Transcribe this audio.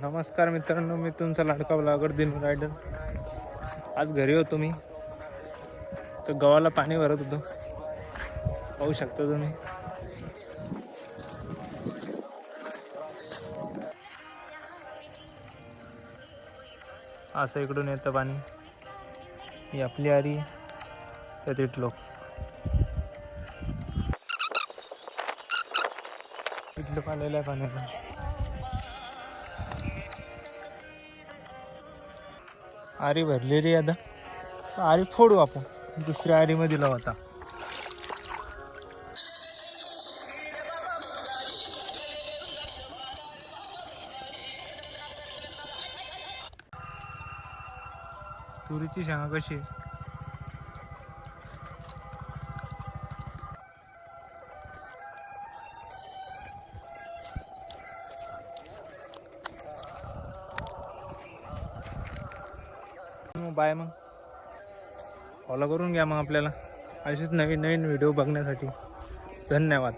नमस्कार मित्रांनो, मी तुमचा लाडका ब्लॉगर दिनू रायडर. आज घरी होतो मी, तर गव्हाला पाणी भरत होतो. पाहू शकता तुम्ही. असं इकडून येतं पाणी. ही आपली आरी, त्या तिथलो इथलं पाण्याला पाण्याला आरी भरलेली. आता आरी फोडू आपण, दुसऱ्या आरीमध्ये लावू आता. तुरीची शेंगा कशी आहे? बाय. मग फॉलो करून घ्या मग आपल्याला अशीच नवीन नवीन व्हिडिओ बघण्यासाठी. धन्यवाद.